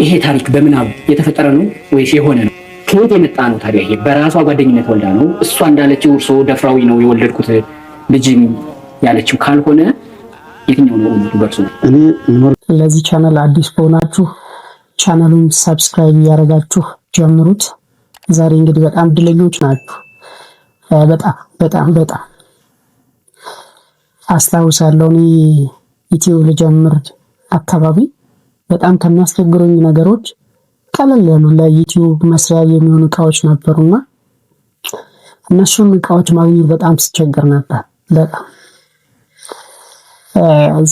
ይሄ ታሪክ በምናብ የተፈጠረ ነው ወይስ የሆነ ነው? ከየት የመጣ ነው ታዲያ? ይሄ በራሷ ጓደኝነት ወልዳ ነው? እሷ እንዳለችው እርሶ ደፍራዊ ነው የወለድኩት ልጅም ያለችው ካልሆነ የትኛው ነው እውነቱ በእርሱ? ለዚህ ቻናል አዲስ ከሆናችሁ ቻናሉን ሰብስክራይብ ያደረጋችሁ ጀምሩት። ዛሬ እንግዲህ በጣም እድለኞች ናችሁ። በጣም አስታውሳለሁ እኔ ዩቲዩብ ልጀምር አካባቢ በጣም ከሚያስቸግሩኝ ነገሮች ቀለል ያሉ ለዩቲዩብ መስሪያ የሚሆኑ እቃዎች ነበሩና እነሱን እቃዎች ማግኘት በጣም ስቸገር ነበር። በጣም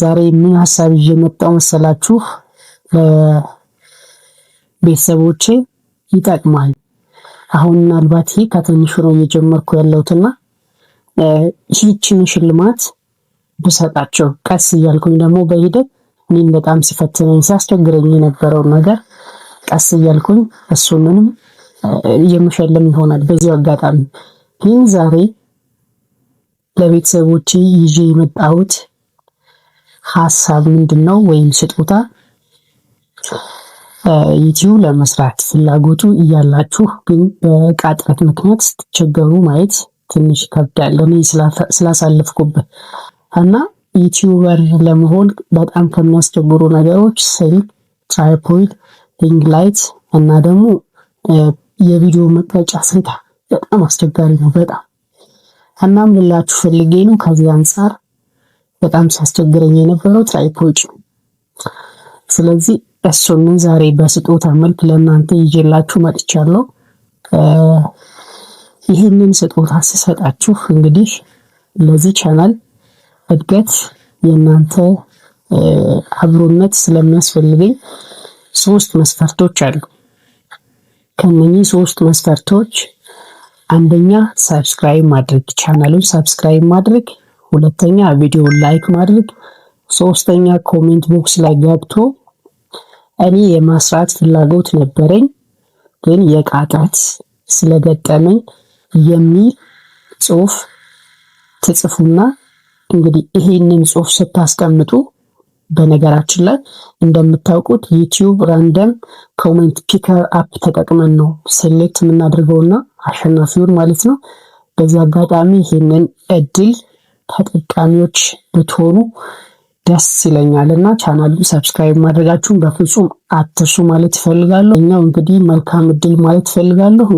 ዛሬ ምን ሐሳብ ይዤ መጣሁ መሰላችሁ? ቤተሰቦቼ ይጠቅማል። አሁን ምናልባት ይሄ ከትንሹ ነው እየጀመርኩ ያለሁትና ይህችን ሽልማት ብሰጣቸው ቀስ እያልኩኝ ደግሞ በሂደት እኔን በጣም ሲፈትነኝ ሲያስቸግረኝ የነበረው ነገር ቀስ እያልኩኝ እሱንም የምሸልም ይሆናል። በዚህ አጋጣሚ ይህን ዛሬ ለቤተሰቦቼ ይዤ የመጣሁት ሐሳብ ምንድነው ወይም ስጦታ ዩቲዩብ ለመስራት ፍላጎቱ እያላችሁ ግን በዕቃ እጥረት ምክንያት ስትቸገሩ ማየት ትንሽ ይከብዳል። እኔ ስላሳለፍኩበት እና ዩቲዩበር ለመሆን በጣም ከሚያስቸግሩ ነገሮች ስልክ፣ ትራይፖድ፣ ሪንግ ላይት እና ደግሞ የቪዲዮ መቅረጫ ስልክ በጣም አስቸጋሪ ነው። በጣም እናም ልላችሁ ፈልጌ ነው። ከዚህ አንፃር በጣም ሲያስቸግረኝ የነበረው ትራይፖድ ነው። ስለዚህ እሱን ዛሬ በስጦታ መልክ ለእናንተ ይዤላችሁ መጥቻለሁ። ይህንን ስጦታ ስሰጣችሁ እንግዲህ ለዚህ ቻናል እድገት የእናንተ አብሮነት ስለሚያስፈልገኝ 3 መስፈርቶች አሉ። ከነኚህ 3 መስፈርቶች አንደኛ ሰብስክራይብ ማድረግ፣ ቻናሉን ሰብስክራይብ ማድረግ፣ ሁለተኛ ቪዲዮውን ላይክ ማድረግ፣ ሶስተኛ ኮሜንት ቦክስ ላይ ገብቶ እኔ የማስራት ፍላጎት ነበረኝ ግን የዕቃ እጥረት ስለገጠመኝ የሚል ጽሑፍ ትጽፉና እንግዲህ ይሄንን ጽሑፍ ስታስቀምጡ በነገራችን ላይ እንደምታውቁት ዩቲዩብ ራንደም ኮሜንት ፒከር አፕ ተጠቅመን ነው ሴሌክት የምናደርገውና አሸናፊውን ማለት ነው። በዚህ አጋጣሚ ይሄንን እድል ተጠቃሚዎች ብትሆኑ ደስ ይለኛልና ቻናሉን ሰብስክራይብ ማድረጋችሁን በፍጹም አትርሱ ማለት እፈልጋለሁ። እኛው እንግዲህ መልካም እድል ማለት እፈልጋለሁ።